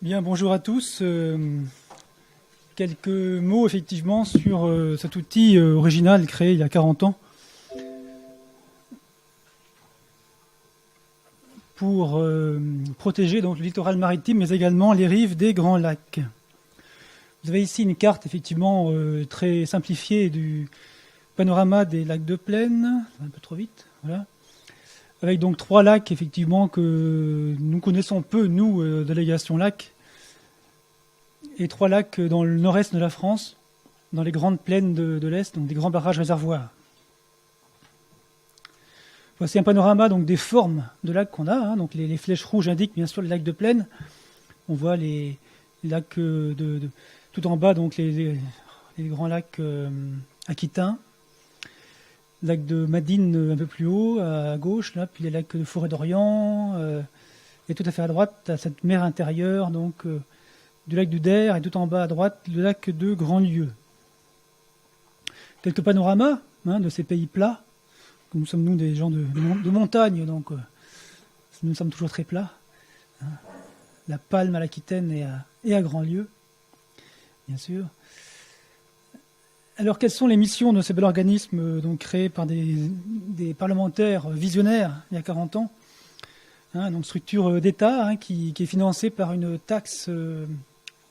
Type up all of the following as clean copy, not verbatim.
Bien, bonjour à tous. Quelques mots effectivement sur cet outil original créé il y a 40 ans pour protéger donc le littoral maritime, mais également les rives des grands lacs. Vous avez ici une carte effectivement très simplifiée du panorama des lacs de Plaine, un peu trop vite, voilà. Avec donc 3 lacs effectivement que nous connaissons peu, nous, délégation lac, et 3 lacs dans le nord-est de la France, dans les grandes plaines de l'Est, donc des grands barrages réservoirs. Voici un panorama donc des formes de lacs qu'on a. Donc les flèches rouges indiquent bien sûr les lacs de plaine. On voit les lacs tout en bas, donc les grands lacs aquitains, lac de Madine un peu plus haut à gauche, là, puis les lacs de Forêt d'Orient, et tout à fait à droite à cette mer intérieure, donc du lac du Der, et tout en bas à droite le lac de Grandlieu. Quelques panoramas de ces pays plats. Nous sommes nous des gens de montagne, donc nous sommes toujours très plats. La Palme à l'Aquitaine et à Grandlieu, bien sûr. Alors, quelles sont les missions de ces bel organismes donc créés par des parlementaires visionnaires il y a 40 ans, donc structure d'État qui est financée par une taxe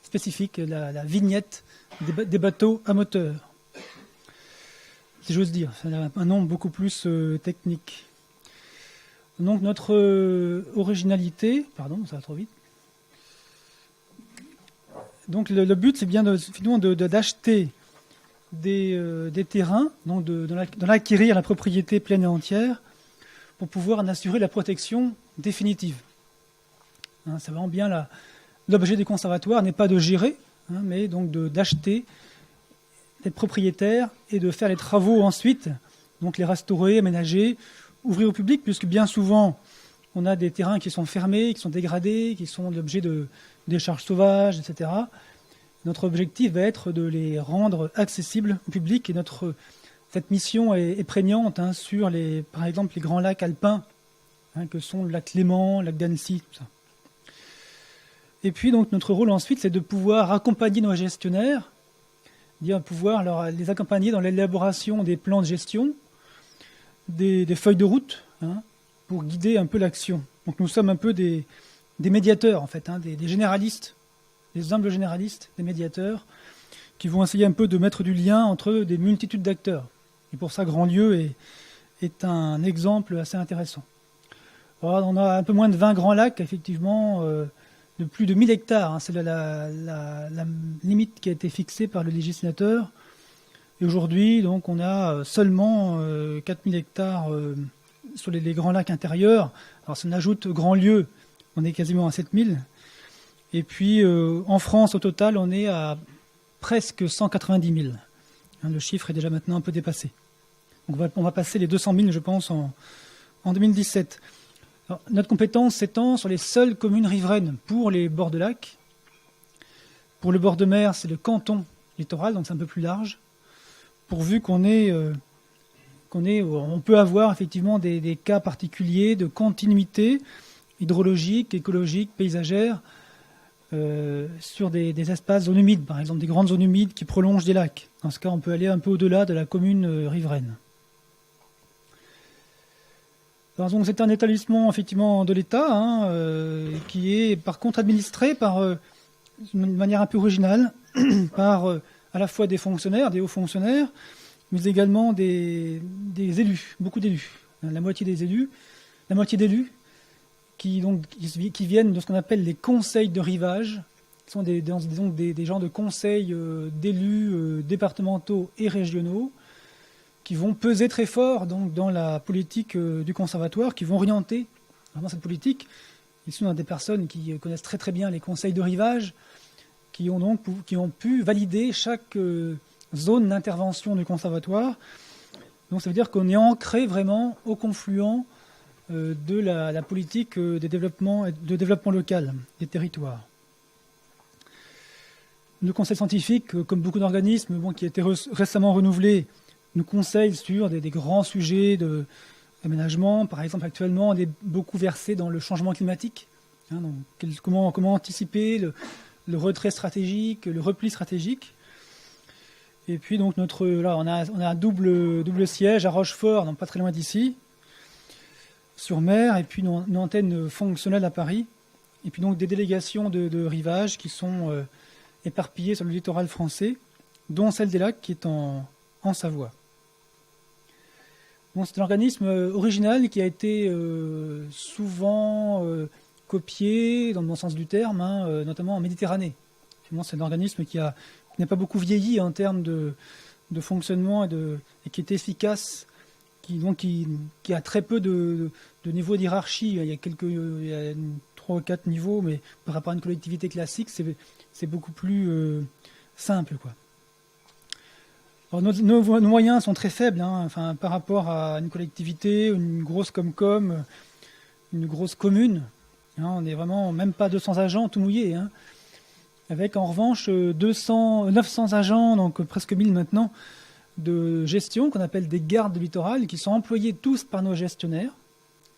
spécifique, la vignette des bateaux à moteur, si j'ose dire. C'est un nom beaucoup plus technique. Donc notre originalité, pardon, ça va trop vite. Donc le but, c'est bien d'acheter des terrains, donc d'en acquérir la propriété pleine et entière pour pouvoir en assurer la protection définitive. C'est vraiment bien l'objet du conservatoire n'est pas de gérer, mais donc d'acheter, d'être propriétaire et de faire les travaux ensuite, donc les restaurer, aménager, ouvrir au public, puisque bien souvent on a des terrains qui sont fermés, qui sont dégradés, qui sont l'objet de décharges sauvages, etc. Notre objectif va être de les rendre accessibles au public, et cette mission est prégnante sur par exemple les grands lacs alpins, que sont le lac Léman, le lac d'Annecy, tout ça. Et puis donc notre rôle ensuite, c'est de pouvoir accompagner nos gestionnaires, pouvoir les accompagner dans l'élaboration des plans de gestion, des feuilles de route, pour guider un peu l'action. Donc nous sommes un peu des médiateurs en fait, des généralistes, des humbles généralistes, des médiateurs, qui vont essayer un peu de mettre du lien entre des multitudes d'acteurs. Et pour ça, Grandlieu est un exemple assez intéressant. Alors, on a un peu moins de 20 grands lacs, effectivement, de plus de 1000 hectares. C'est la limite qui a été fixée par le législateur. Et aujourd'hui, donc, on a seulement 4000 hectares sur les grands lacs intérieurs. Alors, si on ajoute Grandlieu, on est quasiment à 7000. Et puis, en France, au total, on est à presque 190 000. Le chiffre est déjà maintenant un peu dépassé. Donc, on va passer les 200 000, je pense, en 2017. Alors, notre compétence s'étend sur les seules communes riveraines pour les bords de lac. Pour le bord de mer, c'est le canton littoral, donc c'est un peu plus large. Pourvu on peut avoir effectivement des cas particuliers de continuité hydrologique, écologique, paysagère, sur des espaces zones humides, par exemple des grandes zones humides qui prolongent des lacs. Dans ce cas, on peut aller un peu au-delà de la commune riveraine. Alors, donc, c'est un établissement effectivement de l'État qui est par contre administré d'une manière un peu originale par à la fois des fonctionnaires, des hauts fonctionnaires, mais également des élus, beaucoup d'élus. La moitié d'élus qui viennent de ce qu'on appelle les conseils de rivage, qui sont des gens de conseils d'élus départementaux et régionaux, qui vont peser très fort donc, dans la politique du conservatoire, qui vont orienter vraiment cette politique. Ils sont des personnes qui connaissent très très bien les conseils de rivage, qui ont pu valider chaque zone d'intervention du conservatoire. Donc ça veut dire qu'on est ancré vraiment au confluent de la politique de développement local des territoires. Le conseil scientifique, comme beaucoup d'organismes qui a été récemment renouvelé, nous conseille sur des grands sujets d'aménagement. Par exemple, actuellement, on est beaucoup versé dans le changement climatique, Donc, comment anticiper le retrait stratégique, le repli stratégique. Et puis donc là on a un double siège à Rochefort, donc pas très loin d'ici, sur mer, et puis une antenne fonctionnelle à Paris. Et puis donc des délégations de rivage qui sont éparpillées sur le littoral français, dont celle des Lacs qui est en Savoie. Bon, c'est un organisme original qui a été souvent copié, dans le bon sens du terme, notamment en Méditerranée. C'est un organisme qui n'a pas beaucoup vieilli en termes de fonctionnement et qui est efficace, qui a très peu de niveaux d'hierarchie. Il y a 3 ou 4 niveaux, mais par rapport à une collectivité classique, c'est beaucoup plus simple, quoi. Alors, nos moyens sont très faibles, par rapport à une collectivité, une grosse Comcom, une grosse commune. On n'est vraiment même pas 200 agents tout mouillés. Avec en revanche 900 agents, donc presque 1000 maintenant, de gestion qu'on appelle des gardes de littoral, qui sont employés tous par nos gestionnaires,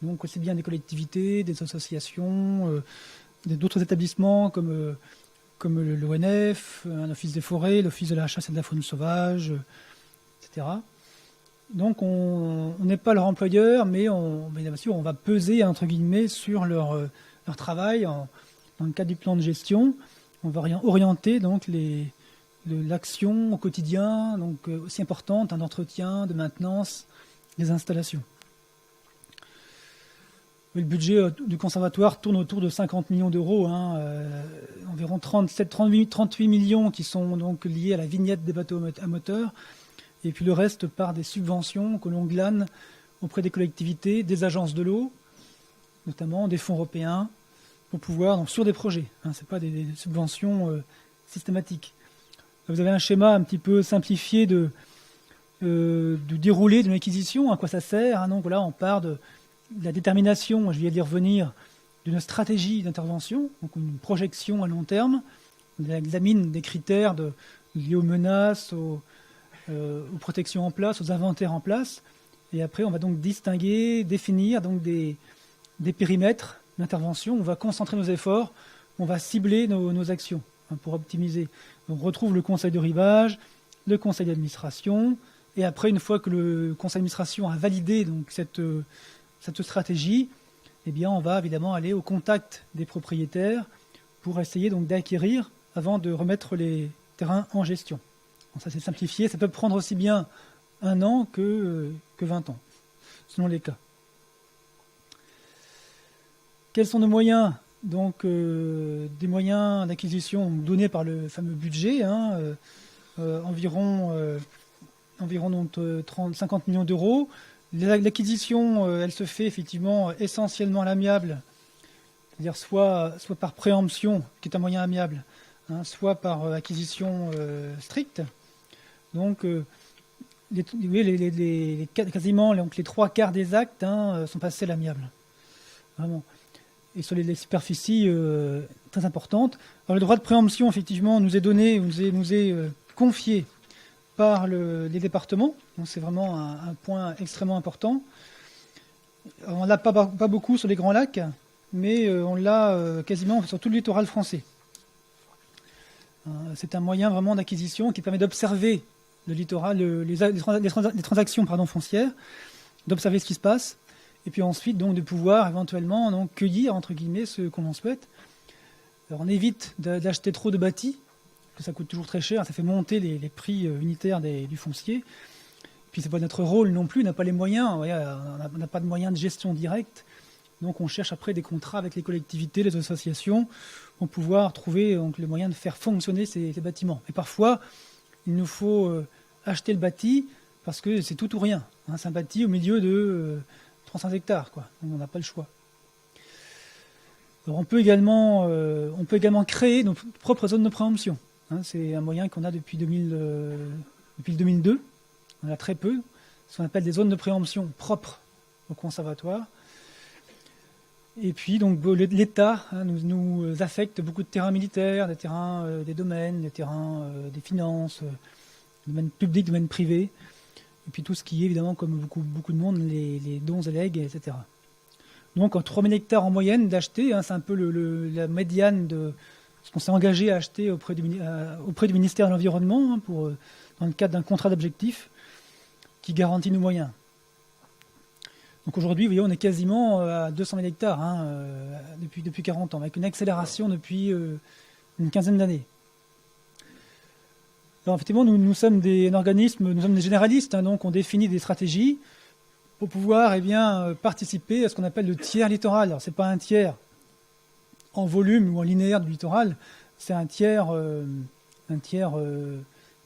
donc aussi bien des collectivités, des associations, d'autres établissements comme l'ONF, un office des forêts, l'office de la chasse et de la faune sauvage, etc. Donc on n'est pas leur employeur, mais bien sûr on va peser entre guillemets sur leur travail dans le cadre du plan de gestion. On va orienter donc l'action au quotidien, donc aussi importante, d'entretien, de maintenance des installations. Le budget du conservatoire tourne autour de 50 millions d'euros, environ 38 millions qui sont donc liés à la vignette des bateaux à moteur, et puis le reste par des subventions que l'on glane auprès des collectivités, des agences de l'eau, notamment des fonds européens, pour pouvoir, donc sur des projets, c'est pas des subventions systématiques. Vous avez un schéma un petit peu simplifié du déroulé d'une acquisition, à quoi ça sert. Donc là, on part de la détermination, je vais y revenir, d'une stratégie d'intervention, donc une projection à long terme. On examine des critères liés aux menaces, aux protections en place, aux inventaires en place. Et après, on va donc distinguer, définir donc des périmètres d'intervention. On va concentrer nos efforts, on va cibler nos actions pour optimiser. Donc on retrouve le conseil de rivage, le conseil d'administration, et après, une fois que le conseil d'administration a validé donc cette stratégie, eh bien, on va évidemment aller au contact des propriétaires pour essayer donc d'acquérir avant de remettre les terrains en gestion. Donc ça, c'est simplifié. Ça peut prendre aussi bien 1 an que 20 ans, selon les cas. Quels sont nos moyens? Donc, des moyens d'acquisition donnés par le fameux budget, environ 50 millions d'euros. L'acquisition, elle se fait effectivement essentiellement à l'amiable, c'est-à-dire soit par préemption, qui est un moyen amiable, soit par acquisition stricte. Donc, quasiment les 3/4 des actes sont passés à l'amiable. Vraiment. Et sur les superficies très importantes. Alors, le droit de préemption, effectivement, nous est confié par les départements. Donc, c'est vraiment un point extrêmement important. On ne l'a pas beaucoup sur les Grands Lacs, mais on l'a quasiment sur tout le littoral français. C'est un moyen vraiment d'acquisition qui permet d'observer le littoral, les transactions foncières, d'observer ce qui se passe, et puis ensuite donc de pouvoir éventuellement donc cueillir entre guillemets ce qu'on en souhaite. Alors, on évite d'acheter trop de bâtis, parce que ça coûte toujours très cher, ça fait monter les prix unitaires du foncier. Puis c'est pas notre rôle non plus, on n'a pas les moyens, on n'a pas de moyens de gestion directe, donc on cherche après des contrats avec les collectivités, les associations, pour pouvoir trouver donc, les moyens de faire fonctionner ces bâtiments. Et parfois, il nous faut acheter le bâti parce que c'est tout ou rien. C'est un bâti au milieu de 300 hectares, quoi. Donc on n'a pas le choix. Alors on peut également créer nos propres zones de préemption. C'est un moyen qu'on a depuis le 2002. On en a très peu, ce qu'on appelle des zones de préemption propres au conservatoire. Et puis donc l'État nous affecte beaucoup de terrains militaires, des terrains des domaines, des terrains des finances, domaine public, domaine privé. Et puis tout ce qui est évidemment, comme beaucoup de monde, les dons et legs, etc. Donc 3000 hectares en moyenne d'acheter, hein, c'est un peu la médiane de ce qu'on s'est engagé à acheter auprès du ministère de l'Environnement, hein, dans le cadre d'un contrat d'objectifs qui garantit nos moyens. Donc aujourd'hui, vous voyez, on est quasiment à 200 000 hectares, hein, depuis 40 ans, avec une accélération depuis une quinzaine d'années. Alors effectivement, nous sommes un organisme, nous sommes des généralistes, hein, donc on définit des stratégies pour pouvoir participer à ce qu'on appelle le tiers littoral. Alors ce n'est pas un tiers en volume ou en linéaire du littoral, c'est un tiers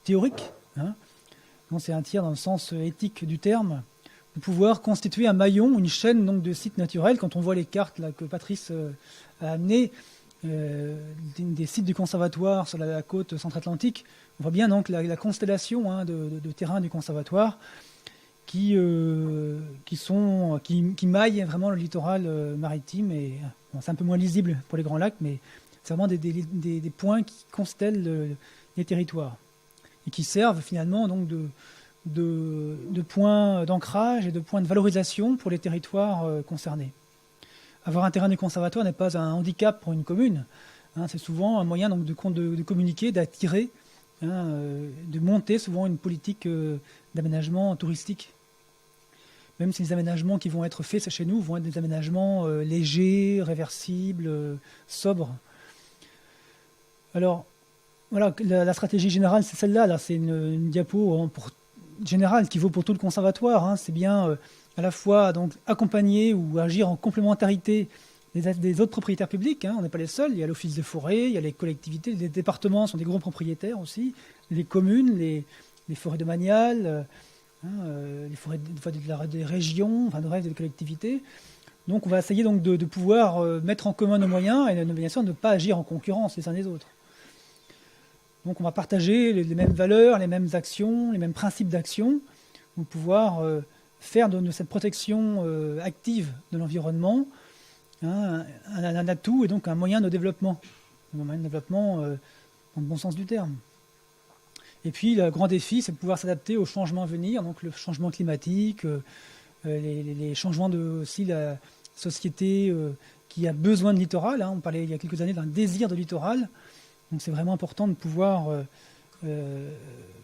théorique, hein. Donc c'est un tiers dans le sens éthique du terme, de pouvoir constituer un maillon, une chaîne donc, de sites naturels. Quand on voit les cartes là, que Patrice a amenées, des sites du conservatoire sur la côte centre-atlantique, on voit bien donc la constellation, hein, de terrains du conservatoire qui maillent vraiment le littoral maritime. Et bon, c'est un peu moins lisible pour les grands lacs, mais c'est vraiment des points qui constellent les territoires et qui servent finalement donc de points d'ancrage et de points de valorisation pour les territoires concernés. Avoir un terrain du conservatoire n'est pas un handicap pour une commune, hein, c'est souvent un moyen donc, de communiquer, d'attirer, hein, de monter souvent une politique d'aménagement touristique. Même si les aménagements qui vont être faits chez nous vont être des aménagements légers, réversibles, sobres. Alors, voilà, la stratégie générale, c'est celle-là. Là, c'est une diapo générale qui vaut pour tout le conservatoire, hein. C'est bien à la fois donc, accompagner ou agir en complémentarité des autres propriétaires publics, hein. On n'est pas les seuls. Il y a l'office de forêt, il y a les collectivités, les départements sont des gros propriétaires aussi, les communes, les forêts domaniales, les forêts des régions, enfin, des collectivités. Donc on va essayer donc, de pouvoir mettre en commun nos moyens et bien sûr ne pas agir en concurrence les uns des autres. Donc on va partager les mêmes valeurs, les mêmes actions, les mêmes principes d'action pour pouvoir faire de cette protection active de l'environnement, hein, un atout et donc un moyen de développement. Un moyen de développement dans le bon sens du terme. Et puis le grand défi, c'est de pouvoir s'adapter aux changements à venir, donc le changement climatique, les changements aussi la société qui a besoin de littoral, hein. On parlait il y a quelques années d'un désir de littoral. Donc c'est vraiment important de pouvoir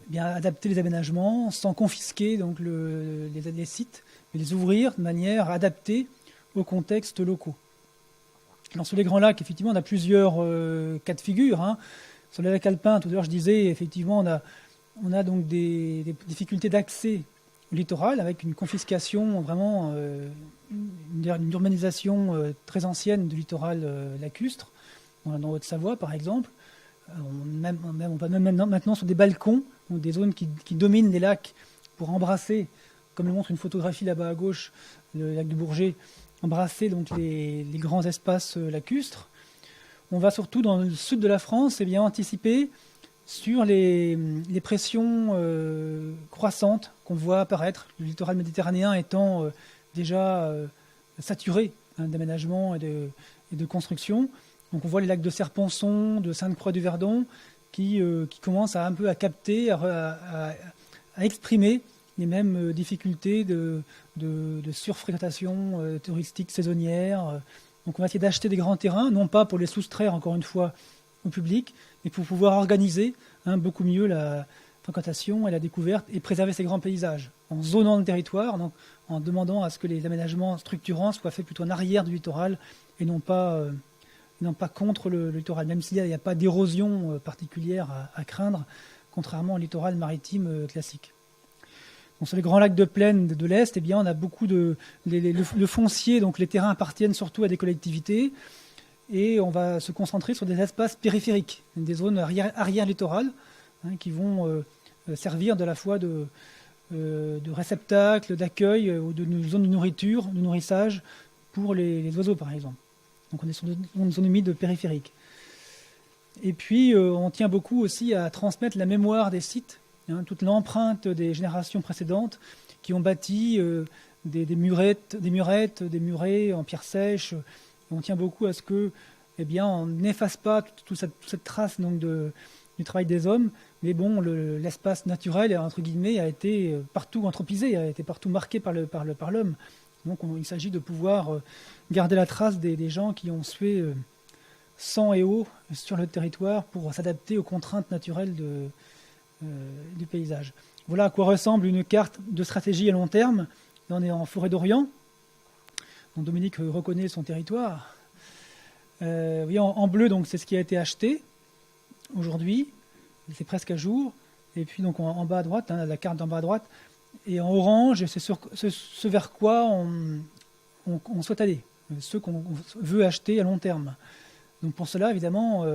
bien adapter les aménagements sans confisquer donc, les sites, mais les ouvrir de manière adaptée aux contextes locaux. Alors sur les grands lacs, effectivement, on a plusieurs cas de figure, hein. Sur les lacs alpins, tout à l'heure je disais, effectivement, on a donc des difficultés d'accès au littoral avec une confiscation, vraiment une urbanisation très ancienne du littoral lacustre, dans Haute-Savoie par exemple. On va même maintenant sur des balcons, donc des zones qui dominent les lacs pour embrasser, comme le montre une photographie là-bas à gauche, le lac du Bourget, embrasser donc les grands espaces lacustres. On va surtout dans le sud de la France anticiper sur les pressions croissantes qu'on voit apparaître, le littoral méditerranéen étant déjà saturé, hein, d'aménagement et de construction. Donc on voit les lacs de Serponçon, de Sainte-Croix-du-Verdon qui commencent à un peu à capter, à exprimer les mêmes difficultés de surfréquentation touristique saisonnière. Donc on va essayer d'acheter des grands terrains, non pas pour les soustraire encore une fois au public, mais pour pouvoir organiser beaucoup mieux la fréquentation et la découverte et préserver ces grands paysages, en zonant le territoire, donc en demandant à ce que les aménagements structurants soient faits plutôt en arrière du littoral et non pas contre le littoral, même s'il n'y a pas d'érosion particulière à craindre, contrairement au littoral maritime classique. Donc, sur les grands lacs de plaine de l'Est, on a beaucoup le foncier, donc les terrains appartiennent surtout à des collectivités, et on va se concentrer sur des espaces périphériques, des zones arrière-littorales, hein, qui vont servir de la fois de réceptacle, d'accueil ou de zone de nourriture, de nourrissage pour les oiseaux par exemple. Donc on est sur une zone humide périphérique. Et puis on tient beaucoup aussi à transmettre la mémoire des sites, hein, toute l'empreinte des générations précédentes qui ont bâti des murettes, des murets en pierre sèche. On tient beaucoup à ce que, on n'efface pas toute cette trace donc, du travail des hommes, mais bon, l'espace naturel, entre guillemets, a été partout anthropisé, a été partout marqué par l'homme. Donc il s'agit de pouvoir garder la trace des gens qui ont sué sang et eau sur le territoire pour s'adapter aux contraintes naturelles du paysage. Voilà à quoi ressemble une carte de stratégie à long terme. Là, on est en forêt d'Orient, dont Dominique reconnaît son territoire. Vous voyez, en bleu, donc, c'est ce qui a été acheté aujourd'hui. C'est presque à jour. Et puis donc en bas à droite, la carte d'en bas à droite. Et en orange, c'est ce vers quoi on souhaite aller, ce qu'on veut acheter à long terme. Donc pour cela, évidemment,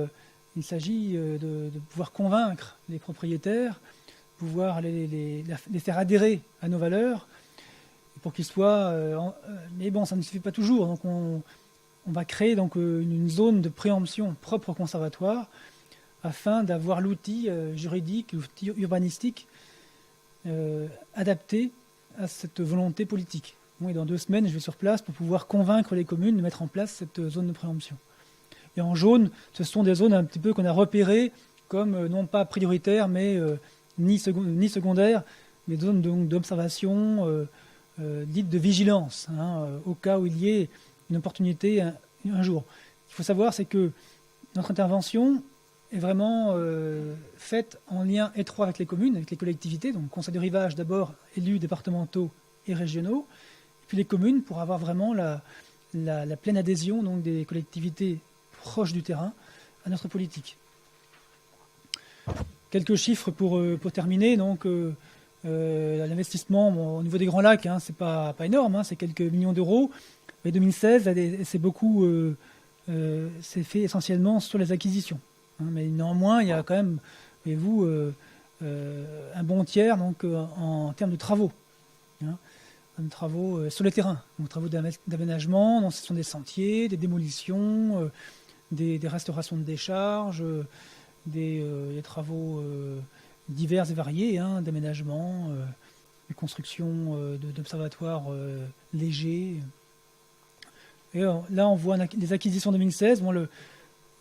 il s'agit de pouvoir convaincre les propriétaires, pouvoir les faire adhérer à nos valeurs, pour qu'ils soient... mais bon, ça ne suffit pas toujours. Donc on va créer donc, une zone de préemption propre au conservatoire, afin d'avoir l'outil juridique, l'outil urbanistique adapté à cette volonté politique. Bon, et dans 2 semaines, je vais sur place pour pouvoir convaincre les communes de mettre en place cette zone de préemption. Et en jaune, ce sont des zones un petit peu qu'on a repérées comme non pas prioritaires, mais ni secondaires, mais des zones d'observation, dites de vigilance, au cas où il y ait une opportunité un jour. Ce qu'il faut savoir, c'est que notre intervention est vraiment faite en lien étroit avec les communes, avec les collectivités, donc conseil de rivage d'abord, élus départementaux et régionaux, et puis les communes pour avoir vraiment la pleine adhésion donc, des collectivités proches du terrain à notre politique. Quelques chiffres pour terminer. Donc, l'investissement au niveau des Grands Lacs, c'est pas énorme, c'est quelques millions d'euros. Mais 2016, c'est beaucoup, c'est fait essentiellement sur les acquisitions. Mais néanmoins, il y a quand même, voyez-vous, un bon tiers donc, en termes de travaux. Travaux sur le terrain, donc travaux d'aménagement, donc ce sont des sentiers, des démolitions, des restaurations de décharges, des travaux divers et variés, d'aménagement, de construction d'observatoires légers. Et là, on voit les acquisitions 2016. Bon,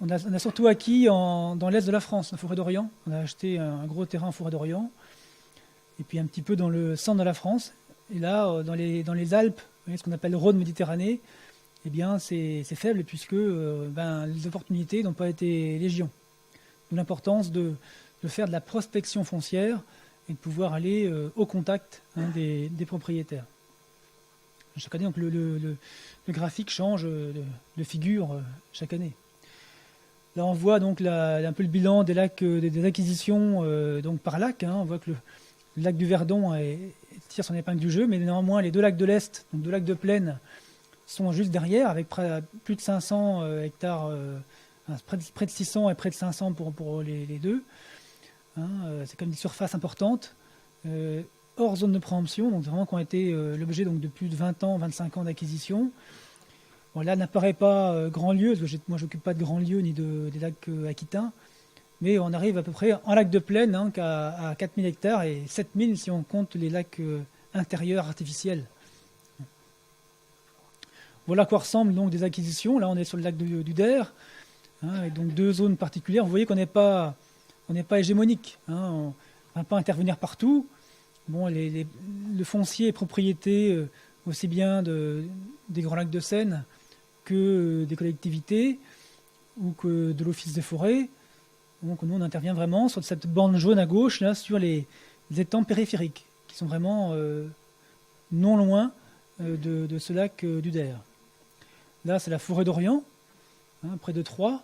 on a surtout acquis dans l'est de la France, la forêt d'Orient. On a acheté un gros terrain en forêt d'Orient. Et puis un petit peu dans le centre de la France. Et là, dans les Alpes, ce qu'on appelle le Rhône-Méditerranée, eh bien, c'est faible puisque les opportunités n'ont pas été légion. D'où l'importance de faire de la prospection foncière et de pouvoir aller au contact des propriétaires. Chaque année, donc, le graphique change de figure chaque année. Là, on voit donc un peu le bilan des lacs, des acquisitions donc par lac. On voit que le lac du Verdon tire son épingle du jeu, mais néanmoins, les 2 lacs de l'Est, donc 2 lacs de plaine, sont juste derrière, avec plus de 500 hectares, près de 600 et près de 500 pour les deux. C'est comme des surfaces importantes, hors zone de préemption, donc vraiment qui ont été l'objet donc, de plus de 20 ans, 25 ans d'acquisition. Bon, là n'apparaît pas Grandlieu, parce que moi je m'occupe pas de Grandlieu ni des lacs aquitains, mais on arrive à peu près en lac de plaine à 4000 hectares et 7000 si on compte les lacs intérieurs artificiels. Voilà à quoi ressemblent donc des acquisitions. Là on est sur le lac du Der, et donc 2 zones particulières. Vous voyez qu'on n'est pas hégémonique, on ne va pas intervenir partout. Bon, le foncier est propriété aussi bien des Grands Lacs de Seine que des collectivités ou que de l'Office des forêts. Donc nous, on intervient vraiment sur cette bande jaune à gauche, là, sur les étangs périphériques, qui sont vraiment non loin de ce lac du Der. Là, c'est la forêt d'Orient, près de Troyes.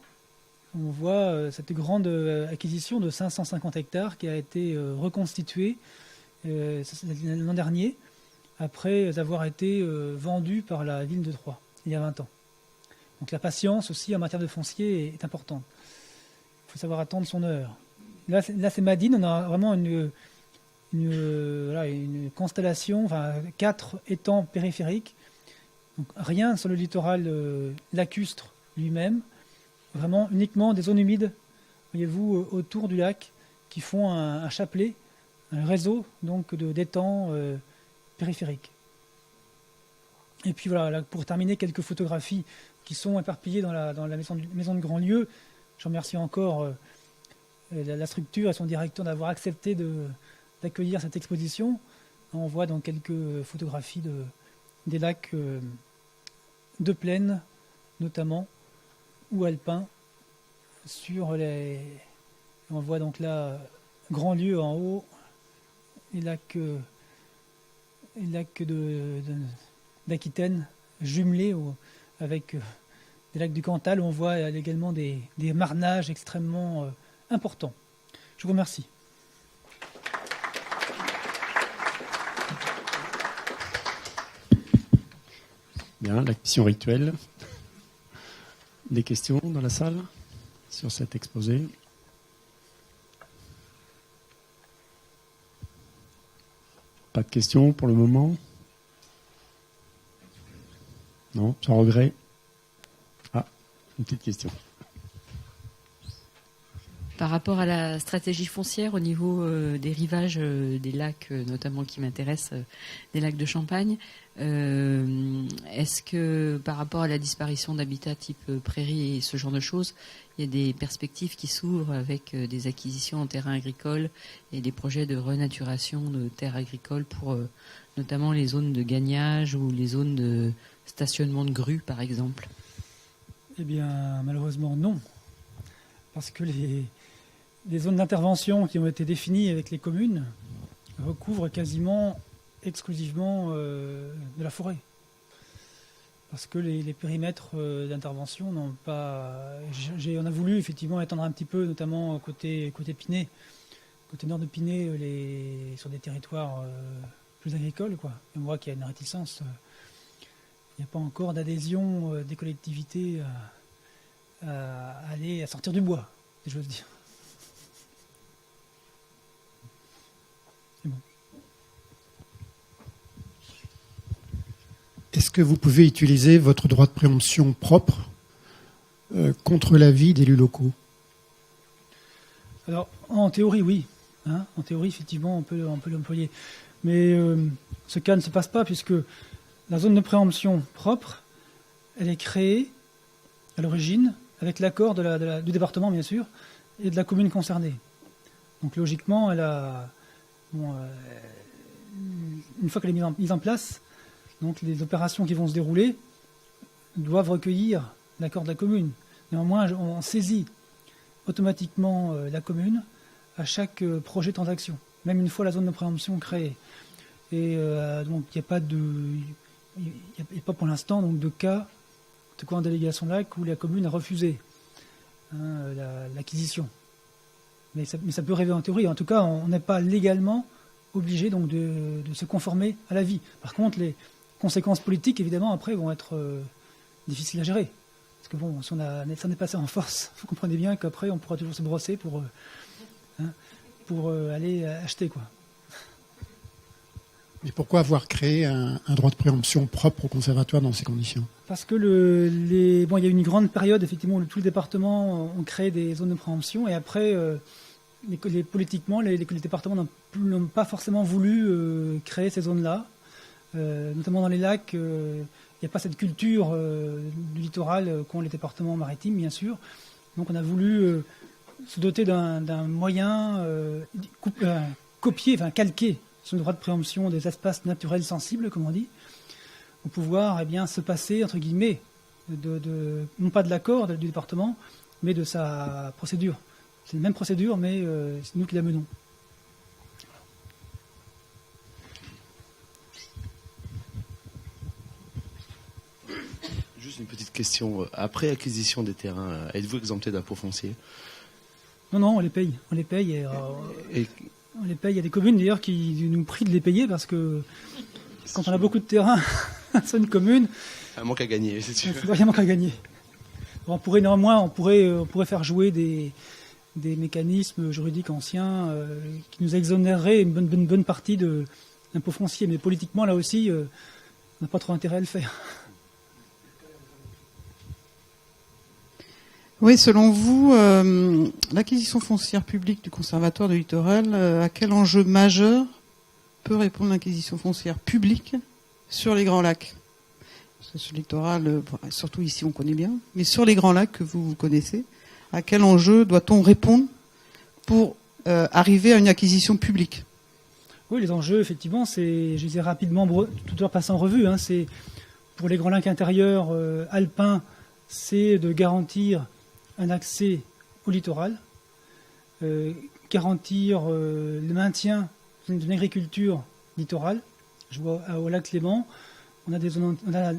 On voit cette grande acquisition de 550 hectares qui a été reconstituée l'an dernier, après avoir été vendue par la ville de Troyes, il y a 20 ans. Donc la patience aussi en matière de foncier est importante. Il faut savoir attendre son heure. Là c'est Madine, on a vraiment une constellation, 4 étangs périphériques. Donc rien sur le littoral lacustre lui-même, vraiment uniquement des zones humides, voyez-vous, autour du lac, qui font un chapelet, un réseau donc d'étangs périphériques. Et puis voilà, là, pour terminer, quelques photographies qui sont éparpillées dans la maison de Grandlieu. Je remercie encore la structure et son directeur d'avoir accepté d'accueillir cette exposition. On voit donc quelques photographies des lacs de plaine, notamment, ou alpins, sur les... On voit donc là Grandlieu en haut, les lacs d'Aquitaine jumelés avec des lacs du Cantal, où on voit également des marnages extrêmement importants. Je vous remercie. Bien, la question rituelle. Des questions dans la salle sur cet exposé? Pas de questions pour le moment? Non, sans regret? Ah, une petite question. Par rapport à la stratégie foncière au niveau des rivages des lacs, notamment qui m'intéressent, des lacs de Champagne, est-ce que par rapport à la disparition d'habitats type prairies et ce genre de choses, il y a des perspectives qui s'ouvrent avec des acquisitions en terrain agricole et des projets de renaturation de terres agricoles pour notamment les zones de gagnage ou les zones de stationnement de grues, par exemple? Eh bien, malheureusement, non. Parce que les zones d'intervention qui ont été définies avec les communes recouvrent quasiment exclusivement de la forêt. Parce que les périmètres d'intervention n'ont pas... On a voulu effectivement étendre un petit peu, notamment côté Pinay, côté nord de Pinay, sur des territoires plus agricoles, quoi. Et on voit qu'il y a une réticence. Il n'y a pas encore d'adhésion des collectivités à sortir du bois, si j'ose dire. C'est bon. Est-ce que vous pouvez utiliser votre droit de préemption propre contre l'avis d'élus locaux? Alors, en théorie, oui. En théorie, effectivement, on peut l'employer. Mais ce cas ne se passe pas puisque la zone de préemption propre, elle est créée à l'origine avec l'accord du département, bien sûr, et de la commune concernée. Donc, logiquement, une fois qu'elle est mise en place, donc les opérations qui vont se dérouler doivent recueillir l'accord de la commune. Néanmoins, on saisit automatiquement la commune à chaque projet de transaction, même une fois la zone de préemption créée. Et donc, il n'y a pas pour l'instant donc, de cas de quoi en délégation lac où la commune a refusé l'acquisition. Mais ça peut rêver en théorie. En tout cas, on n'est pas légalement obligé donc de se conformer à l'avis. Par contre, les conséquences politiques, évidemment, après, vont être difficiles à gérer. Parce que bon, si ça n'est passé en force, vous comprenez bien qu'après, on pourra toujours se brosser pour aller acheter, quoi. Mais pourquoi avoir créé un droit de préemption propre au conservatoire dans ces conditions? Parce que il y a eu une grande période, effectivement, où tous les départements ont créé des zones de préemption, et après, politiquement, les départements n'ont pas forcément voulu créer ces zones-là. Notamment dans les lacs, il n'y a pas cette culture du littoral qu'ont les départements maritimes, bien sûr. Donc on a voulu se doter d'un moyen calqué sur le droit de préemption des espaces naturels sensibles, comme on dit, pour pouvoir se passer, entre guillemets, non pas de l'accord du département, mais de sa procédure. C'est la même procédure, mais c'est nous qui la menons. Juste une petite question. Après acquisition des terrains, êtes-vous exempté d'impôts fonciers? Non, on les paye. On les paye. On les paye. Il y a des communes d'ailleurs qui nous prient de les payer parce que quand on a beaucoup de terrain sur une commune, un manque à gagner, c'est sûr. Il y a un manque à gagner. On pourrait faire jouer des mécanismes juridiques anciens qui nous exonéreraient une bonne partie de l'impôt foncier. Mais politiquement, là aussi, on n'a pas trop intérêt à le faire. Oui, selon vous, l'acquisition foncière publique du Conservatoire du littoral, à quel enjeu majeur peut répondre l'acquisition foncière publique sur les grands lacs? Parce que sur le littoral, surtout ici on connaît bien, mais sur les grands lacs que vous connaissez, à quel enjeu doit-on répondre pour arriver à une acquisition publique? Oui, les enjeux, effectivement, je les ai rapidement, tout à l'heure passé en revue. C'est pour les grands lacs intérieurs alpins, c'est de garantir un accès au littoral, garantir le maintien d'une agriculture littorale. Je vois au lac Léman, on a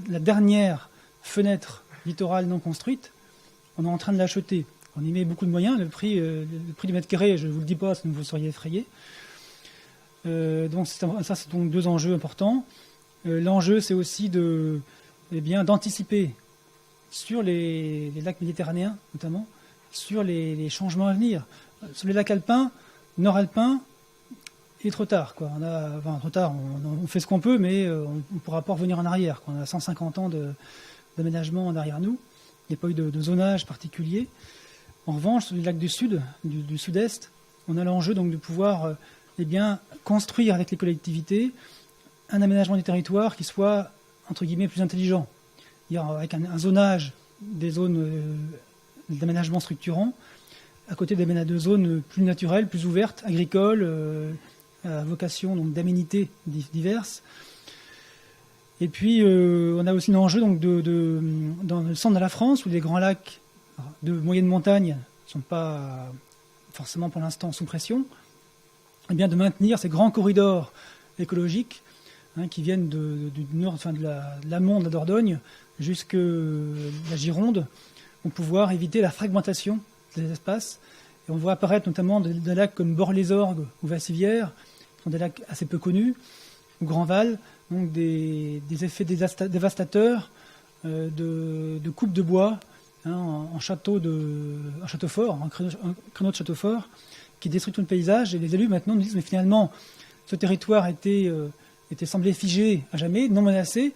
la dernière fenêtre littorale non construite. On est en train de l'acheter. On y met beaucoup de moyens. Le prix du mètre carré, je ne vous le dis pas, sinon vous seriez effrayé. Donc ça, c'est donc 2 enjeux importants. L'enjeu, c'est aussi d'anticiper sur les lacs méditerranéens, notamment, sur les changements à venir. Sur les lacs alpins, nord-alpins, il est trop tard. Trop tard, on fait ce qu'on peut, mais on ne pourra pas revenir en arrière. On a 150 ans d'aménagement derrière nous. Il n'y a pas eu de zonage particulier. En revanche, sur les lacs du sud, du sud-est, on a l'enjeu donc de pouvoir construire avec les collectivités un aménagement du territoire qui soit, entre guillemets, plus intelligent. Avec un zonage des zones d'aménagement structurant, à côté de zones plus naturelles, plus ouvertes, agricoles, à vocation donc d'aménités diverses. Et puis, on a aussi un enjeu donc, dans le centre de la France, où les grands lacs de moyenne montagne ne sont pas forcément pour l'instant sous pression, de maintenir ces grands corridors écologiques qui viennent du nord, de l'amont de la Dordogne jusqu'à la Gironde, pour pouvoir éviter la fragmentation des espaces. Et on voit apparaître notamment des lacs comme Bord-les-Orgues ou Vassivière, qui sont des lacs assez peu connus, ou Grandval, donc des effets dévastateurs de coupe de bois en château fort, un créneau de château fort, qui détruit tout le paysage. Et les élus maintenant nous disent mais finalement ce territoire était semblé figé à jamais, non menacé.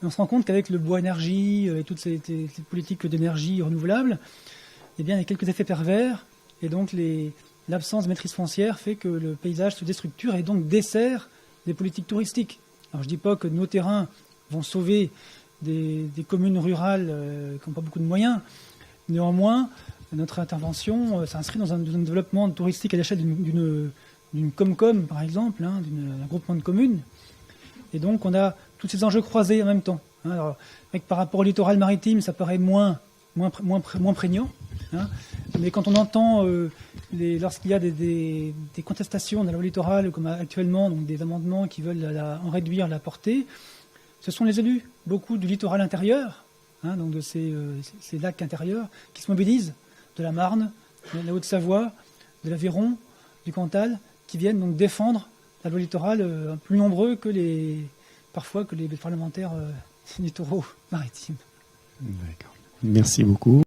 Et on se rend compte qu'avec le bois énergie et toutes ces politiques d'énergie renouvelable, il y a quelques effets pervers. Et donc l'absence de maîtrise foncière fait que le paysage se déstructure et donc dessert des politiques touristiques. Alors je ne dis pas que nos terrains vont sauver des communes rurales qui n'ont pas beaucoup de moyens. Néanmoins, notre intervention s'inscrit dans un développement touristique à l'échelle d'une Comcom, par exemple, d'un groupement de communes. Et donc on a tous ces enjeux croisés en même temps. Alors, par rapport au littoral maritime, ça paraît moins prégnant. Mais quand on entend, lorsqu'il y a des contestations dans la loi littorale, comme actuellement, donc des amendements qui veulent en réduire la portée, ce sont les élus, beaucoup du littoral intérieur, donc de ces lacs intérieurs, qui se mobilisent, de la Marne, de la Haute-Savoie, de l'Aveyron, du Cantal, qui viennent donc défendre la loi littorale plus nombreux parfois que les parlementaires littoraux maritimes. D'accord. Merci beaucoup.